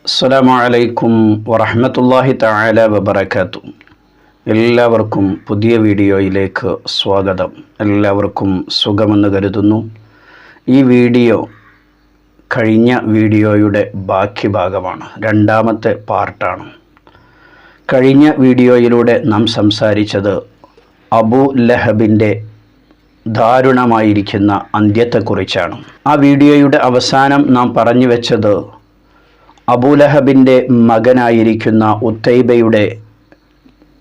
അസ്സലാമു അലൈക്കും വറഹ്മത്തുള്ളാഹി തആല വബറകാത്തു. എല്ലാവർക്കും പുതിയ വീഡിയോയിലേക്ക് സ്വാഗതം. എല്ലാവർക്കും സുഖമെന്ന് കരുതുന്നു. ഈ വീഡിയോ കഴിഞ്ഞ വീഡിയോയുടെ ബാക്കി ഭാഗമാണ്, രണ്ടാമത്തെ പാർട്ടാണ്. കഴിഞ്ഞ വീഡിയോയിലൂടെ നാം സംസാരിച്ചത് അബൂ ലഹബിൻ്റെ ദാരുണമായിരിക്കുന്ന അന്ത്യത്തെക്കുറിച്ചാണ്. ആ വീഡിയോയുടെ അവസാനം നാം പറഞ്ഞു വെച്ചത് അബൂലഹബിൻ്റെ മകനായിരിക്കുന്ന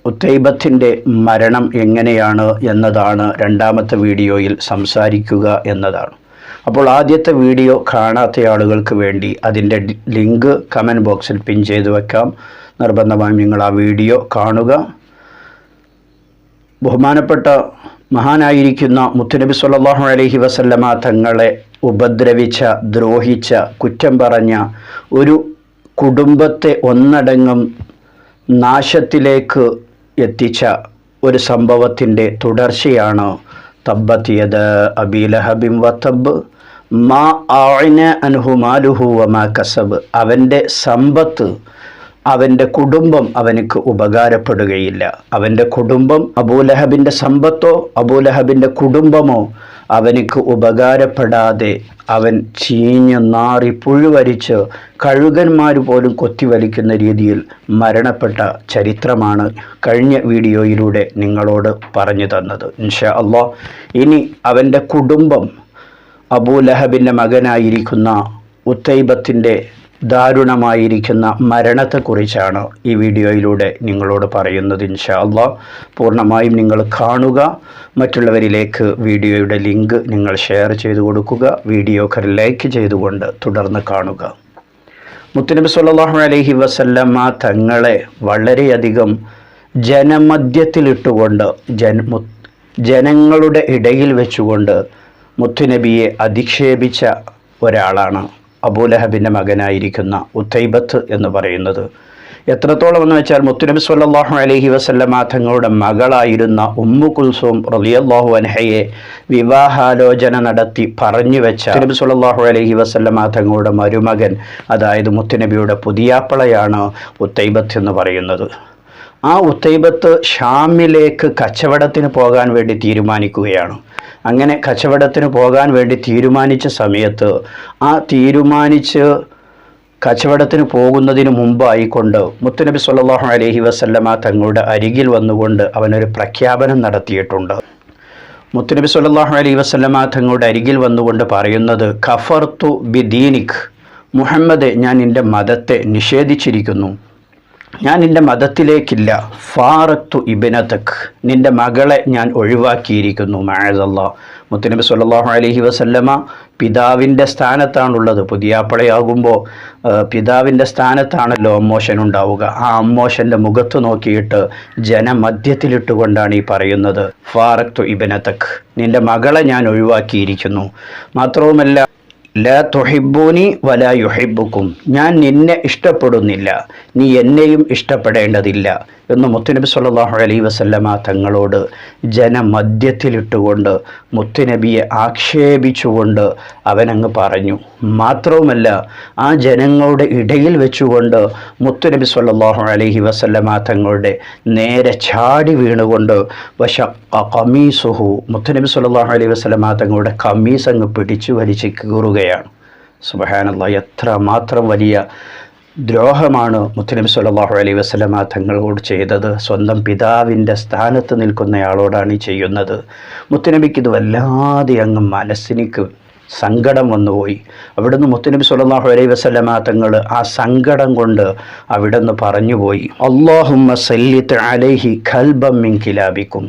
ഉത്തൈബത്തിൻ്റെ മരണം എങ്ങനെയാണ് എന്നതാണ് രണ്ടാമത്തെ വീഡിയോയിൽ സംസാരിക്കുക എന്നതാണ്. അപ്പോൾ ആദ്യത്തെ വീഡിയോ കാണാത്ത ആളുകൾക്ക് വേണ്ടി അതിൻ്റെ ലിങ്ക് കമൻറ്റ് ബോക്സിൽ പിൻ ചെയ്ത് വെക്കാം. നിർബന്ധമായും നിങ്ങൾ ആ വീഡിയോ കാണുക. ബഹുമാനപ്പെട്ട മഹാനായിരിക്കുന്ന മുത്തുനബി സ്വല്ലല്ലാഹു അലൈഹി വസല്ലമ തങ്ങളെ ഉപദ്രവിച്ച, ദ്രോഹിച്ച, കുറ്റം പറഞ്ഞ ഒരു കുടുംബത്തെ ഒന്നടങ്കം നാശത്തിലേക്ക് എത്തിച്ച ഒരു സംഭവത്തിൻ്റെ തുടർച്ചയാണ് തബ്ബത് യദ അബീ ലഹബിൻ വതബ് മാ അഅന അൻഹു മാലുഹു വമാ കസബ്. അവൻ്റെ സമ്പത്ത്, അവൻ്റെ കുടുംബം അവനക്ക് ഉപകാരപ്പെടുകയില്ല. അവൻ്റെ കുടുംബം, അബൂലഹബിൻ്റെ സമ്പത്തോ അബൂലഹബിൻ്റെ കുടുംബമോ അവനക്ക് ഉപകാരപ്പെടാതെ അവൻ ചീഞ്ഞ് നാറി പുഴുവരിച്ച് കഴുകന്മാർ പോലും കൊത്തിവലിക്കുന്ന രീതിയിൽ മരണപ്പെട്ട ചരിത്രമാണ് കഴിഞ്ഞ വീഡിയോയിലൂടെ നിങ്ങളോട് പറഞ്ഞു തന്നത്. ഇൻഷാ അല്ലാഹ് ഇനി അവൻ്റെ കുടുംബം, അബൂലഹബിൻ്റെ മകനായിരിക്കുന്ന ഉത്തൈബത്തിൻ്റെ ദാരുണമായിരിക്കുന്ന മരണത്തെക്കുറിച്ചാണ് ഈ വീഡിയോയിലൂടെ നിങ്ങളോട് പറയുന്നത്. ഇൻഷാ അല്ലാഹ് പൂർണ്ണമായും നിങ്ങൾ കാണുക. മറ്റുള്ളവരിലേക്ക് വീഡിയോയുടെ ലിങ്ക് നിങ്ങൾ ഷെയർ ചെയ്തു കൊടുക്കുക. വീഡിയോക്ക് ലൈക്ക് ചെയ്തുകൊണ്ട് തുടർന്ന് കാണുക. മുത്തുനബി സ്വല്ലല്ലാഹു അലൈഹി വസല്ലമ തങ്ങളെ വളരെയധികം ജനമധ്യത്തിലിട്ടുകൊണ്ട്, ജനങ്ങളുടെ ഇടയിൽ വെച്ചുകൊണ്ട് മുത്തുനബിയെ അധിക്ഷേപിച്ച ഒരാളാണ് അബൂലഹബിൻ്റെ മകനായിരിക്കുന്ന ഉത്തൈബത്ത് എന്ന് പറയുന്നത്. എത്രത്തോളം എന്ന് വെച്ചാൽ മുത്തുനബി സ്വല്ലല്ലാഹു അലൈഹി വസല്ലമ തങ്ങളുടെ മകളായിരുന്ന ഉമ്മു കുൽസൂം റളിയല്ലാഹു അൻഹയെ വിവാഹാലോചന നടത്തി പറഞ്ഞു വെച്ച നബി സ്വല്ലല്ലാഹു അലൈഹി വസല്ലമ തങ്ങളുടെ മരുമകൻ, അതായത് മുത്തുനബിയുടെ പുതിയാപ്പളയാണ് ഉത്തൈബത്ത് എന്ന് പറയുന്നത്. ആ ഉത്തൈബത്ത് ഷാമിലേക്ക് കച്ചവടത്തിന് പോകാൻ വേണ്ടി തീരുമാനിക്കുകയാണ്. അങ്ങനെ കച്ചവടത്തിന് പോകാൻ വേണ്ടി തീരുമാനിച്ച സമയത്ത് കച്ചവടത്തിന് പോകുന്നതിന് മുമ്പായിക്കൊണ്ട് മുത്തുനബി സ്വല്ലല്ലാഹു അലൈഹി വസല്ലമ തങ്ങളുടെ അരികിൽ വന്നുകൊണ്ട് അവനൊരു പ്രഖ്യാപനം നടത്തിയിട്ടുണ്ട്. മുത്തുനബി സ്വല്ലല്ലാഹു അലൈഹി വസല്ലമ തങ്ങളുടെ അരികിൽ വന്നുകൊണ്ട് പറയുന്നത്, കഫർതു ബിദീനിക്, മുഹമ്മദ്, ഞാൻ നിൻ്റെ മതത്തെ നിഷേധിച്ചിരിക്കുന്നു, ഞാൻ നിൻ്റെ മതത്തിലേക്കില്ല. ഫാറത്തു ഇബ്നതക്, നിൻ്റെ മകളെ ഞാൻ ഒഴിവാക്കിയിരിക്കുന്നു. മഅദല്ലാഹ്. മുത്തുനബി സ്വല്ലല്ലാഹു അലൈഹി വസല്ലമ പിതാവിൻ്റെ സ്ഥാനത്താണുള്ളത്. പുതിയാപ്പളയാകുമ്പോൾ പിതാവിൻ്റെ സ്ഥാനത്താണല്ലോ അമ്മോഷൻ ഉണ്ടാവുക. ആ അമ്മോഷൻ്റെ മുഖത്ത് നോക്കിയിട്ട് ജനമധ്യത്തിലിട്ടുകൊണ്ടാണ് ഈ പറയുന്നത്, ഫാറത്തു ഇബ്നതക്, നിൻ്റെ മകളെ ഞാൻ ഒഴിവാക്കിയിരിക്കുന്നു. മാത്രവുമല്ല, ലാ തുഹിബ്ബൂനി വലാ യുഹിബ്ബുക്കും, ഞാൻ നിന്നെ ഇഷ്ടപ്പെടുന്നില്ല, നീ എന്നെയും ഇഷ്ടപ്പെടേണ്ടതില്ല എന്ന് മുത്തുനബി സ്വല്ലല്ലാഹു അലൈഹി വസല്ലമ തങ്ങളോട് ജനമധ്യത്തിലിട്ടുകൊണ്ട് മുത്തുനബിയെ ആക്ഷേപിച്ചുകൊണ്ട് അവനങ്ങ് പറഞ്ഞു. മാത്രവുമല്ല, ആ ജനങ്ങളുടെ ഇടയിൽ വെച്ചുകൊണ്ട് മുത്തുനബി സ്വല്ലല്ലാഹു അലൈഹി വസല്ലമ തങ്ങളുടെ നേരെ ചാടി വീണുകൊണ്ട് വശഖ ഖമീസുഹു, മുത്തുനബി സ്വല്ലല്ലാഹു അലൈഹി വസല്ലമ തങ്ങളുടെ ഖമീസ് അങ്ങ് പിടിച്ചു വലിച്ച് കീറുകയാണ്. സുബ്ഹാനല്ലാഹ്, എത്ര മാത്രം വലിയ ദ്രോഹമാണ് മുത്തുനബി സ്വല്ലല്ലാഹു അലൈഹി വസല്ലമ തങ്ങളോട് ചെയ്തത്. സ്വന്തം പിതാവിൻ്റെ സ്ഥാനത്ത് നിൽക്കുന്നയാളോടാണ് ഈ ചെയ്യുന്നത്. മുത്തുനബിക്ക് ഇത് വല്ലാതെ അങ്ങ് മനസ്സിനിക്ക് സങ്കടം വന്നുപോയി. അവിടുന്ന് മുത്തുനബി സ്വല്ലല്ലാഹു അലൈഹി വസല്ലമ തങ്ങൾ ആ സങ്കടം കൊണ്ട് അവിടുന്ന് പറഞ്ഞുപോയി, അല്ലാഹുമ്മ സല്ലിത് അലൈഹി ഖൽബം മിൻ കിലാബിക്കും,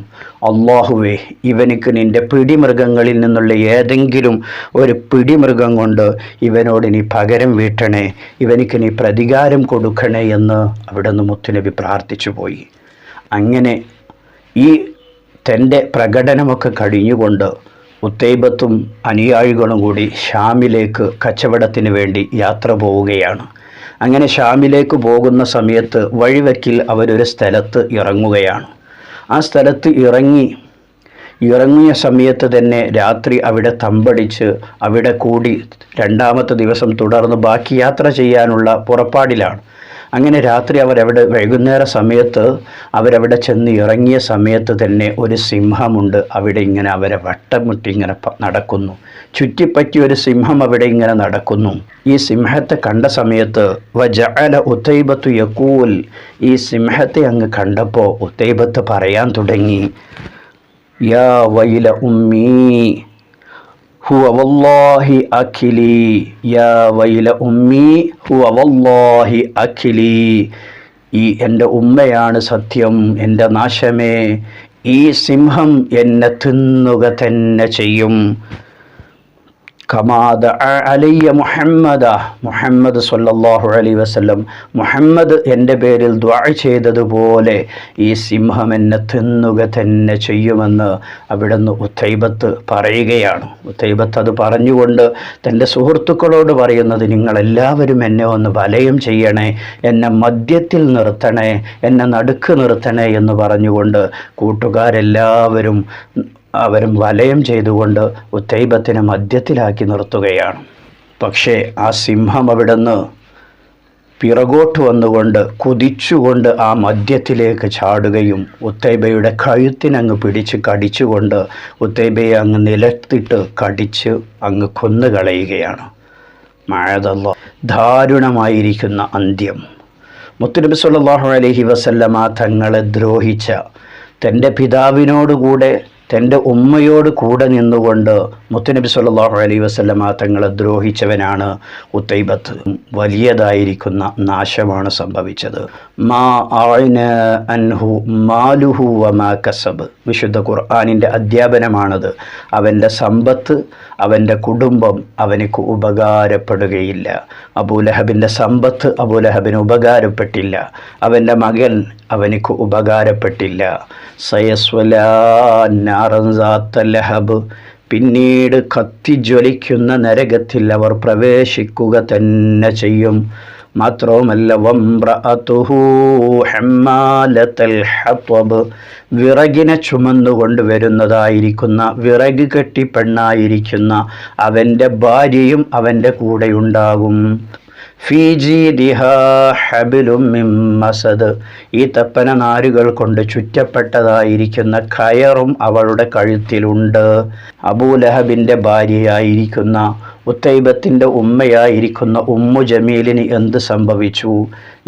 അല്ലാഹുവേ, ഇവനിക്ക് നിൻ്റെ പിടിമൃഗങ്ങളിൽ നിന്നുള്ള ഏതെങ്കിലും ഒരു പിടിമൃഗം കൊണ്ട് ഇവനോട് നീ പകരം വീട്ടണേ, ഇവനിക്ക് നീ പ്രതികാരം കൊടുക്കണേ എന്ന് അവിടുന്ന് മുത്തുനബി പ്രാർത്ഥിച്ചു പോയി. അങ്ങനെ ഈ തൻ്റെ പ്രകടനമൊക്കെ കഴിഞ്ഞുകൊണ്ട് ഉത്തൈബത്തും അനുയായികളും കൂടി ഷാമിലേക്ക് കച്ചവടത്തിന് വേണ്ടി യാത്ര പോവുകയാണ്. അങ്ങനെ ഷാമിലേക്ക് പോകുന്ന സമയത്ത് വഴിവെക്കിൽ അവരൊരു സ്ഥലത്ത് ഇറങ്ങുകയാണ്. ആ സ്ഥലത്ത് ഇറങ്ങി ഇറങ്ങിയ സമയത്ത് തന്നെ രാത്രി അവിടെ തമ്പടിച്ച് അവിടെ കൂടി രണ്ടാമത്തെ ദിവസം തുടർന്ന് ബാക്കി യാത്ര ചെയ്യാനുള്ള പുറപ്പാടിലാണ്. അങ്ങനെ രാത്രി വൈകുന്നേര സമയത്ത് അവരവിടെ ചെന്ന് ഇറങ്ങിയ സമയത്ത് തന്നെ ഒരു സിംഹമുണ്ട് അവിടെ ഇങ്ങനെ അവരെ വട്ടമുട്ടി ഇങ്ങനെ നടക്കുന്നു. ചുറ്റിപ്പറ്റി ഒരു സിംഹം അവിടെ ഇങ്ങനെ നടക്കുന്നു. ഈ സിംഹത്തെ കണ്ട സമയത്ത് വജഅല ഉതൈബത്തു യഖൂൽ, ഈ സിംഹത്തെ അങ്ങ് കണ്ടപ്പോൾ ഉതൈബത്ത് പറയാൻ തുടങ്ങി, യാ വൈല ഉമ്മീ ഹുവ വല്ലാഹി അഖിലി, യാ വൈല ഉമ്മീ ഹുവ വല്ലാഹി അഖിലി, ഈ എൻ്റെ ഉമ്മയാണ് സത്യം, എൻ്റെ നാശമേ, ഈ സിംഹം എന്നെ തിന്നുക തന്നെ ചെയ്യും. കമാ ദഅ അലയ്യ മുഹമ്മദ് സ്വല്ലല്ലാഹു അലൈഹി വസല്ലം, മുഹമ്മദ് എൻ്റെ പേരിൽ ദുആ ചെയ്തതുപോലെ ഈ സിംഹം എന്നെ തിന്നുക തന്നെ ചെയ്യുമെന്ന് അവിടുന്ന് ഉതൈബത്ത് പറയുകയാണ്. ഉതൈബത്ത് അത് പറഞ്ഞുകൊണ്ട് തൻ്റെ സുഹൃത്തുക്കളോട് പറയുന്നത്, നിങ്ങളെല്ലാവരും എന്നെ ഒന്ന് വലയം ചെയ്യണേ, എന്നെ മധ്യത്തിൽ നിർത്തണേ, എന്നെ നടുക്ക് നിർത്തണേ എന്ന് പറഞ്ഞുകൊണ്ട് കൂട്ടുകാരെല്ലാവരും അവരും വലയം ചെയ്തുകൊണ്ട് ഉതൈബത്തിനെ മധ്യത്തിലാക്കി നിർത്തുകയാണ്. പക്ഷേ ആ സിംഹം അവിടുന്ന് പിറകോട്ട് വന്നുകൊണ്ട് കുതിച്ചുകൊണ്ട് ആ മധ്യത്തിലേക്ക് ചാടുകയും ഉതൈബയുടെ കഴുത്തിനങ്ങ് പിടിച്ച് കടിച്ചുകൊണ്ട് ഉതൈബയെ അങ്ങ് നിലത്തിട്ട് കടിച്ച് അങ്ങ് കൊന്നുകളയുകയാണ്. മഅദല്ലാഹ്, ദാരുണമായിരിക്കുന്ന അന്ത്യം. മുത്തുനബി സ്വല്ലല്ലാഹു അലൈഹി വസല്ലമ തങ്ങളെ ദ്രോഹിച്ച, തൻ്റെ പിതാവിനോടുകൂടെ തൻ്റെ ഉമ്മയോട് കൂടെ നിന്നുകൊണ്ട് മുത്തുനബി സ്വല്ലല്ലാഹു അലൈഹി വസല്ലമ തങ്ങളെ ദ്രോഹിച്ചവനാണ് ഉതൈബത്ത്. വലിയതായിരിക്കുന്ന നാശമാണ് സംഭവിച്ചത്. മാ അഅന അൻഹു മാലുഹു വമാ കസബ്, വിശുദ്ധ ഖുർആനിൻ്റെ അധ്യാപനമാണത്. അവൻ്റെ സമ്പത്ത്, അവൻ്റെ കുടുംബം അവനിക്ക് ഉപകാരപ്പെടുകയില്ല. അബൂലഹബിൻ്റെ സമ്പത്ത് അബൂലഹബിന് ഉപകാരപ്പെട്ടില്ല. അവൻ്റെ മകൻ അവനിക്ക് ഉപകാരപ്പെട്ടില്ല. സയസ്വലാ നാറൻ ദാത്ത ലഹബ്, പിന്നീട് കത്തിജ്വലിക്കുന്ന നരകത്തിൽ അവർ പ്രവേശിക്കുക തന്നെ ചെയ്യും. മാത്രവുമല്ല വംറഅതുഹു ഹമ്മാലത്തൽ ഹത്വബ്, വിറകിനെ ചുമന്നുകൊണ്ട് വരുന്നതായിരിക്കുന്ന, വിറക് കെട്ടി പെണ്ണായിരിക്കുന്ന അവൻ്റെ ഭാര്യയും അവൻ്റെ കൂടെയുണ്ടാകും. ഫീ ജീദിഹാ ഹബ്ലും മിൻ മസദ്, ഈ തപ്പന നാരുകൾ കൊണ്ട് ചുറ്റപ്പെട്ടതായിരിക്കുന്ന കയറും അവളുടെ കഴുത്തിലുണ്ട്. അബൂലഹബിൻ്റെ ഭാര്യയായിരിക്കുന്ന ഉതൈബത്തിൻ്റെ ഉമ്മയായിരിക്കുന്ന ഉമ്മു ജമീലിന് എന്ത് സംഭവിച്ചു?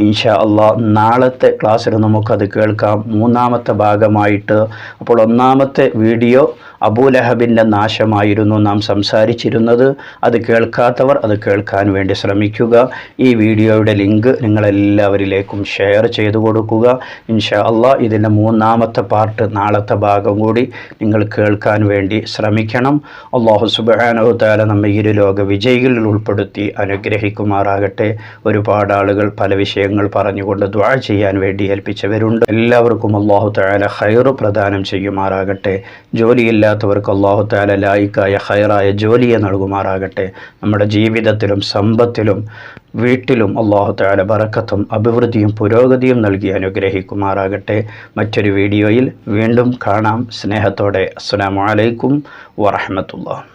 ഇൻഷാ അള്ളാഹ് നാളത്തെ ക്ലാസ്സിൽ നമുക്കത് കേൾക്കാം, മൂന്നാമത്തെ ഭാഗമായിട്ട്. അപ്പോൾ ഒന്നാമത്തെ വീഡിയോ അബൂലഹബിൻ്റെ നാശമായിരുന്നു നാം സംസാരിച്ചിരുന്നത്. അത് കേൾക്കാത്തവർ അത് കേൾക്കാൻ വേണ്ടി ശ്രമിക്കുക. ഈ വീഡിയോയുടെ ലിങ്ക് നിങ്ങളെല്ലാവരിലേക്കും ഷെയർ ചെയ്തു കൊടുക്കുക. ഇൻഷാ അള്ളാഹ് ഇതിൻ്റെ മൂന്നാമത്തെ പാർട്ട്, നാളത്തെ ഭാഗം കൂടി നിങ്ങൾ കേൾക്കാൻ വേണ്ടി ശ്രമിക്കണം. അല്ലാഹു സുബ്ഹാനഹു തആല നമ്മെ ഇരു ലോക വിജയികളിൽ ഉൾപ്പെടുത്തി അനുഗ്രഹിക്കുമാറാകട്ടെ. ഒരുപാട് ആളുകൾ പല വിഷയങ്ങൾ പറഞ്ഞുകൊണ്ട് ദുആ ചെയ്യാൻ വേണ്ടി ഏൽപ്പിച്ചവരുണ്ട്. എല്ലാവർക്കും അല്ലാഹു തആല ഖൈർ പ്രദാനം ചെയ്യുമാറാകട്ടെ. ജോലിയില്ലാത്തവർക്ക് അല്ലാഹു തആല ലായിക്കായ ഖൈറായ ജോലിയെ നൽകുമാറാകട്ടെ. നമ്മുടെ ജീവിതത്തിലും സമ്പത്തിലും വീട്ടിലും അല്ലാഹു തആല ബറക്കത്തും അഭിവൃദ്ധിയും പുരോഗതിയും നൽകി അനുഗ്രഹിക്കുമാറാകട്ടെ. മറ്റൊരു വീഡിയോയിൽ വീണ്ടും കാണാം. സ്നേഹത്തോടെ അസ്സലാമു അലൈക്കും വറഹ്മത്തുള്ളാഹി.